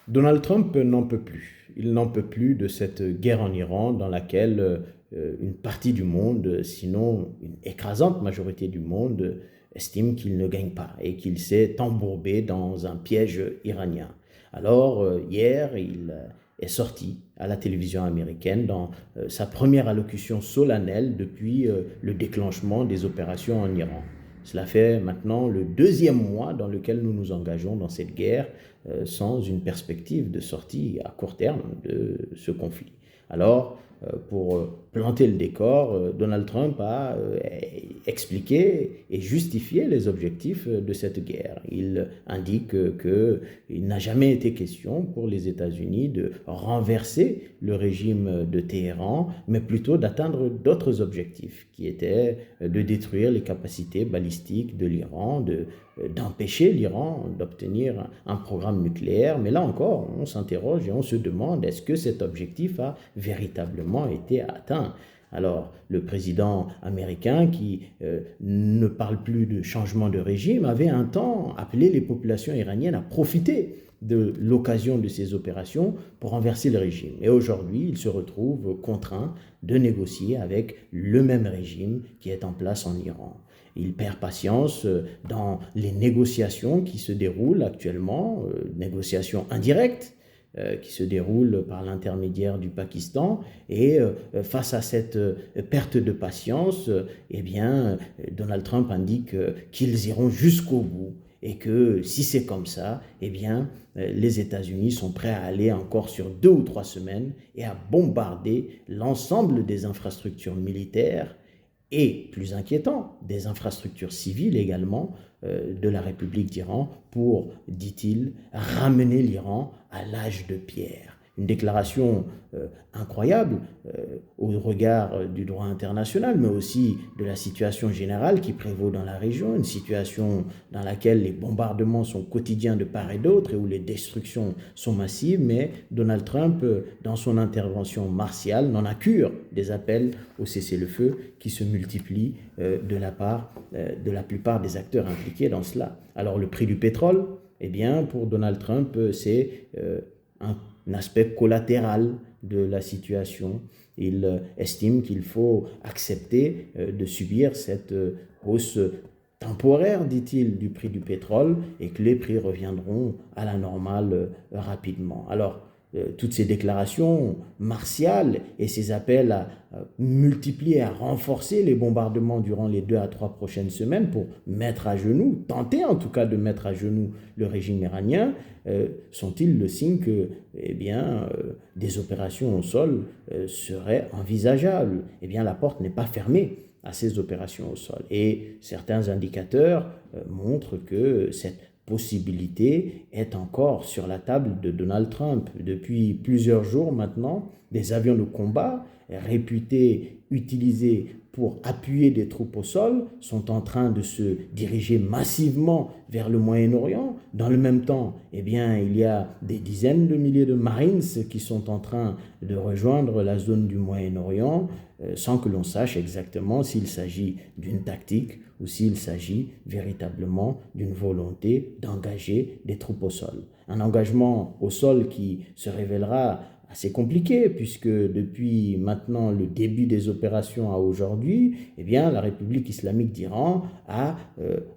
Donald Trump n'en peut plus. Il n'en peut plus de cette guerre en Iran dans laquelle une partie du monde, sinon une écrasante majorité du monde, estime qu'il ne gagne pas et qu'il s'est embourbé dans un piège iranien. Alors, hier, il est sorti à la télévision américaine dans sa première allocution solennelle depuis le déclenchement des opérations en Iran. Cela fait maintenant le deuxième mois dans lequel nous nous engageons dans cette guerre sans une perspective de sortie à court terme de ce conflit. Alors, pour planter le décor, Donald Trump a expliqué et justifié les objectifs de cette guerre. Il indique qu'il n'a jamais été question pour les États-Unis de renverser le régime de Téhéran, mais plutôt d'atteindre d'autres objectifs, qui étaient de détruire les capacités balistiques de l'Iran, d'empêcher l'Iran d'obtenir un programme nucléaire. Mais là encore, on s'interroge et on se demande, est-ce que cet objectif a véritablement été atteint? Alors, le président américain, qui ne parle plus de changement de régime, avait un temps appelé les populations iraniennes à profiter de l'occasion de ces opérations pour renverser le régime. Et aujourd'hui, il se retrouve contraint de négocier avec le même régime qui est en place en Iran. Il perd patience dans les négociations qui se déroulent actuellement, négociations indirectes, qui se déroulent par l'intermédiaire du Pakistan. Et face à cette perte de patience, eh bien, Donald Trump indique qu'ils iront jusqu'au bout et que si c'est comme ça, eh bien, les États-Unis sont prêts à aller encore sur 2 ou 3 semaines et à bombarder l'ensemble des infrastructures militaires et, plus inquiétant, des infrastructures civiles également de la République d'Iran pour, dit-il, ramener l'Iran à l'âge de pierre. Une déclaration incroyable au regard du droit international, mais aussi de la situation générale qui prévaut dans la région, une situation dans laquelle les bombardements sont quotidiens de part et d'autre et où les destructions sont massives, mais Donald Trump, dans son intervention martiale, n'en a cure des appels au cessez-le-feu qui se multiplient de la part de la plupart des acteurs impliqués dans cela. Alors le prix du pétrole, eh bien, pour Donald Trump, c'est un aspect collatéral de la situation. Il estime qu'il faut accepter de subir cette hausse temporaire, dit-il, du prix du pétrole et que les prix reviendront à la normale rapidement. Alors, toutes ces déclarations martiales et ces appels à multiplier, à renforcer les bombardements durant les 2 à 3 prochaines semaines pour mettre à genoux, tenter en tout cas de mettre à genoux le régime iranien, sont-ils le signe que des opérations au sol seraient envisageables? Eh bien, la porte n'est pas fermée à ces opérations au sol. Et certains indicateurs montrent que cette possibilité est encore sur la table de Donald Trump. Depuis plusieurs jours maintenant, des avions de combat réputés utilisés pour appuyer des troupes au sol sont en train de se diriger massivement vers le Moyen-Orient. Dans le même temps, eh bien, il y a des dizaines de milliers de Marines qui sont en train de rejoindre la zone du Moyen-Orient sans que l'on sache exactement s'il s'agit d'une tactique ou s'il s'agit véritablement d'une volonté d'engager des troupes au sol. Un engagement au sol qui se révélera assez compliqué puisque depuis maintenant le début des opérations à aujourd'hui, eh bien, la République islamique d'Iran a,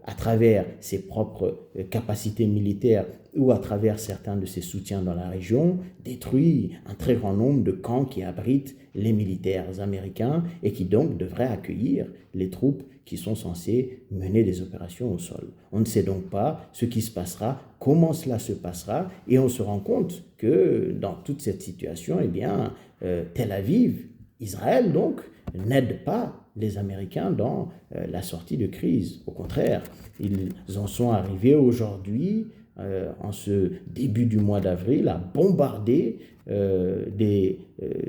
à travers ses propres capacités militaires ou à travers certains de ses soutiens dans la région, détruit un très grand nombre de camps qui abritent les militaires américains et qui donc devraient accueillir les troupes qui sont censées mener des opérations au sol. On ne sait donc pas ce qui se passera, comment cela se passera, et on se rend compte que dans toute cette situation, eh bien, Tel Aviv, Israël donc, n'aide pas les Américains dans la sortie de crise. Au contraire, ils en sont arrivés aujourd'hui, en ce début du mois d'avril, à bombarder des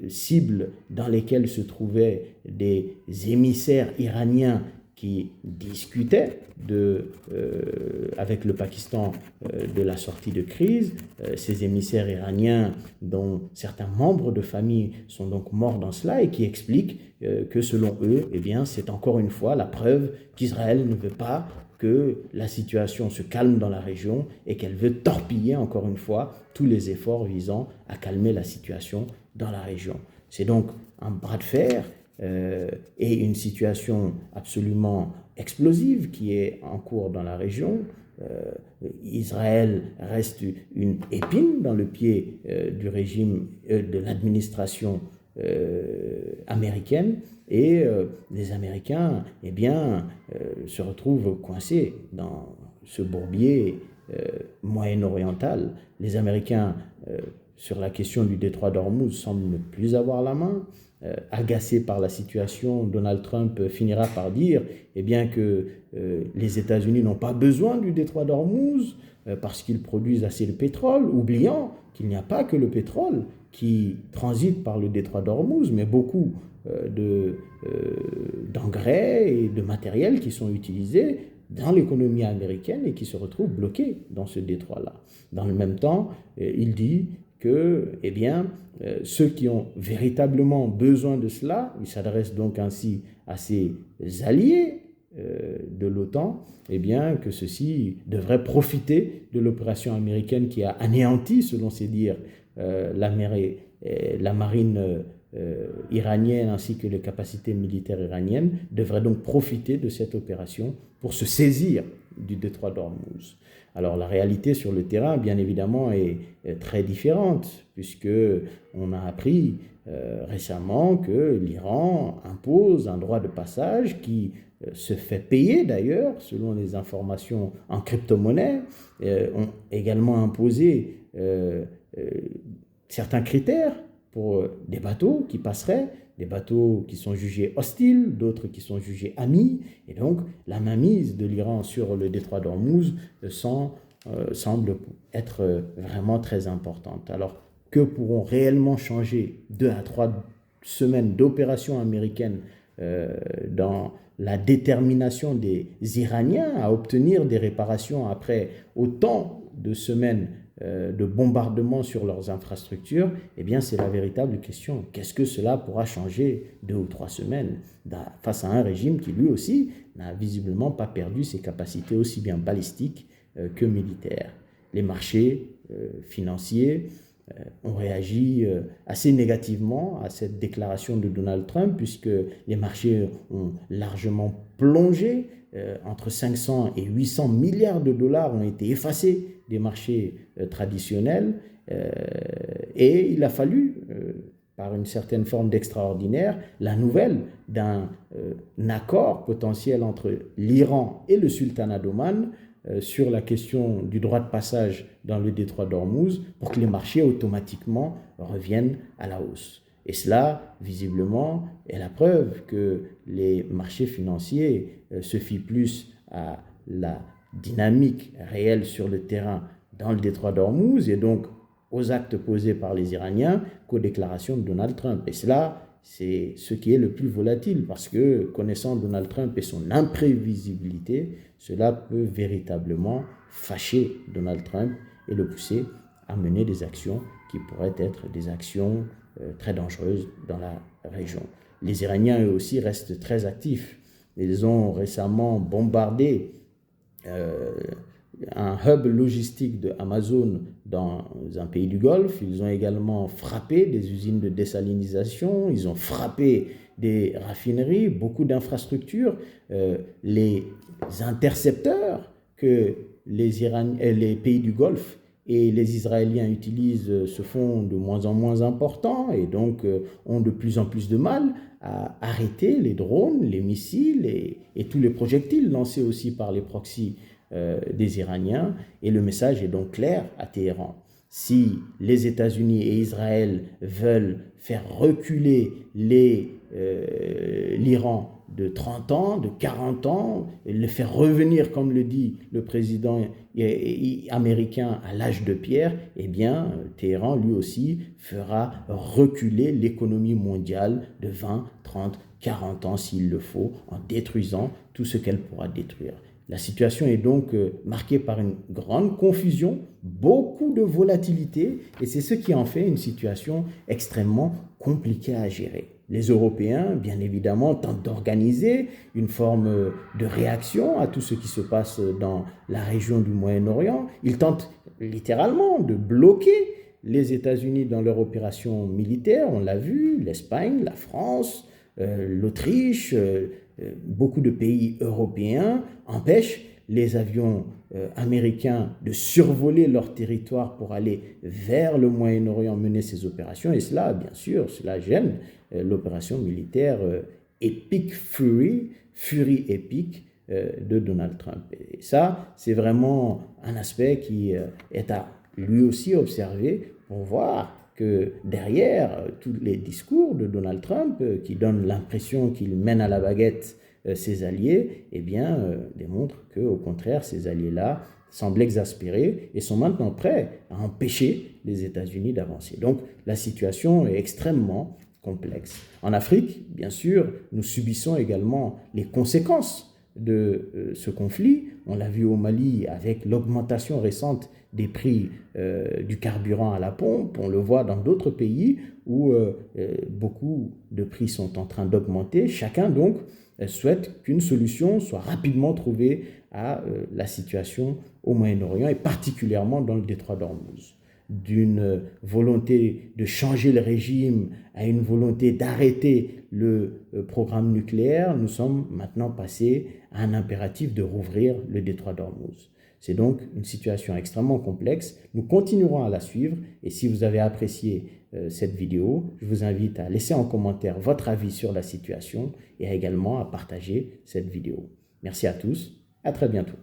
cibles dans lesquelles se trouvaient des émissaires iraniens qui discutaient avec le Pakistan de la sortie de crise. Ces émissaires iraniens, dont certains membres de famille sont donc morts dans cela, et qui expliquent que selon eux, eh bien, c'est encore une fois la preuve qu'Israël ne veut pas que la situation se calme dans la région et qu'elle veut torpiller encore une fois tous les efforts visant à calmer la situation dans la région. C'est donc un bras de fer et une situation absolument explosive qui est en cours dans la région. Israël reste une épine dans le pied du régime de l'administration américaine et les Américains se retrouvent coincés dans ce bourbier moyen-oriental. Les Américains sur la question du détroit d'Ormuz semblent ne plus avoir la main. Agacé par la situation, Donald Trump finira par dire que les États-Unis n'ont pas besoin du détroit d'Ormuz parce qu'ils produisent assez de pétrole, oubliant qu'il n'y a pas que le pétrole qui transite par le détroit d'Ormuz, mais beaucoup d'engrais et de matériel qui sont utilisés dans l'économie américaine et qui se retrouvent bloqués dans ce détroit-là. Dans le même temps, il dit que ceux qui ont véritablement besoin de cela, il s'adresse donc ainsi à ses alliés de l'OTAN, que ceux-ci devraient profiter de l'opération américaine qui a anéanti, selon ses dires, la marine iranienne ainsi que les capacités militaires iraniennes, devraient donc profiter de cette opération pour se saisir du détroit d'Ormuz. Alors la réalité sur le terrain, bien évidemment, est très différente, puisqu'on a appris récemment que l'Iran impose un droit de passage qui se fait payer d'ailleurs, selon les informations en crypto-monnaie, ont également imposé certains critères pour des bateaux qui passeraient, des bateaux qui sont jugés hostiles, d'autres qui sont jugés amis. Et donc, la mainmise de l'Iran sur le détroit d'Ormuz semble être vraiment très importante. Alors, que pourront réellement changer 2 à 3 semaines d'opérations américaines dans la détermination des Iraniens à obtenir des réparations après autant de semaines de bombardements sur leurs infrastructures, c'est la véritable question. Qu'est-ce que cela pourra changer 2 ou 3 semaines face à un régime qui lui aussi n'a visiblement pas perdu ses capacités aussi bien balistiques que militaires? Les marchés financiers ont réagi assez négativement à cette déclaration de Donald Trump, puisque les marchés ont largement plongé. Entre 500 et 800 milliards de dollars ont été effacés des marchés traditionnels et il a fallu, par une certaine forme d'extraordinaire, la nouvelle d'un accord potentiel entre l'Iran et le sultanat d'Oman sur la question du droit de passage dans le détroit d'Ormuz pour que les marchés automatiquement reviennent à la hausse. Et cela, visiblement, est la preuve que les marchés financiers se fient plus à la dynamique réelle sur le terrain dans le détroit d'Ormuz et donc aux actes posés par les Iraniens qu'aux déclarations de Donald Trump. Et cela, c'est ce qui est le plus volatile parce que, connaissant Donald Trump et son imprévisibilité, cela peut véritablement fâcher Donald Trump et le pousser à mener des actions qui pourraient être des actions très dangereuses dans la région. Les Iraniens, eux aussi, restent très actifs. Ils ont récemment bombardé un hub logistique de Amazon dans un pays du Golfe. Ils ont également frappé des usines de désalinisation. Ils ont frappé des raffineries, beaucoup d'infrastructures. Les intercepteurs que les pays du Golfe et les Israéliens utilisent se font de moins en moins importants et donc ont de plus en plus de mal à arrêter les drones, les missiles et tous les projectiles lancés aussi par les proxys des Iraniens. Et le message est donc clair à Téhéran. Si les États-Unis et Israël veulent faire reculer l'Iran de 30 ans, de 40 ans, et le faire revenir, comme le dit le président américain, à l'âge de pierre, Téhéran, lui aussi, fera reculer l'économie mondiale de 20, 30, 40 ans, s'il le faut, en détruisant tout ce qu'elle pourra détruire. La situation est donc marquée par une grande confusion, beaucoup de volatilité, et c'est ce qui en fait une situation extrêmement compliquée à gérer. les Européens, bien évidemment, tentent d'organiser une forme de réaction à tout ce qui se passe dans la région du Moyen-Orient. Ils tentent littéralement de bloquer les États-Unis dans leur opération militaire. On l'a vu, l'Espagne, la France, l'Autriche, beaucoup de pays européens empêchent les avions américains de survoler leur territoire pour aller vers le Moyen-Orient mener ces opérations. Et cela, bien sûr, cela gêne l'opération militaire Epic Fury, Fury épique de Donald Trump. Et ça, c'est vraiment un aspect qui est à lui aussi observer pour voir que derrière tous les discours de Donald Trump qui donnent l'impression qu'il mène à la baguette ses alliés, eh bien, démontrent qu'au contraire, ces alliés-là semblent exaspérés et sont maintenant prêts à empêcher les États-Unis d'avancer. Donc, la situation est extrêmement complexe. En Afrique, bien sûr, nous subissons également les conséquences de ce conflit. On l'a vu au Mali avec l'augmentation récente des prix du carburant à la pompe. On le voit dans d'autres pays où beaucoup de prix sont en train d'augmenter. Chacun donc souhaite qu'une solution soit rapidement trouvée à la situation au Moyen-Orient et particulièrement dans le détroit d'Ormuz. D'une volonté de changer le régime à une volonté d'arrêter le programme nucléaire, nous sommes maintenant passés à un impératif de rouvrir le détroit d'Ormuz. C'est donc une situation extrêmement complexe. Nous continuerons à la suivre et si vous avez apprécié cette vidéo, je vous invite à laisser en commentaire votre avis sur la situation et également à partager cette vidéo. Merci à tous, à très bientôt.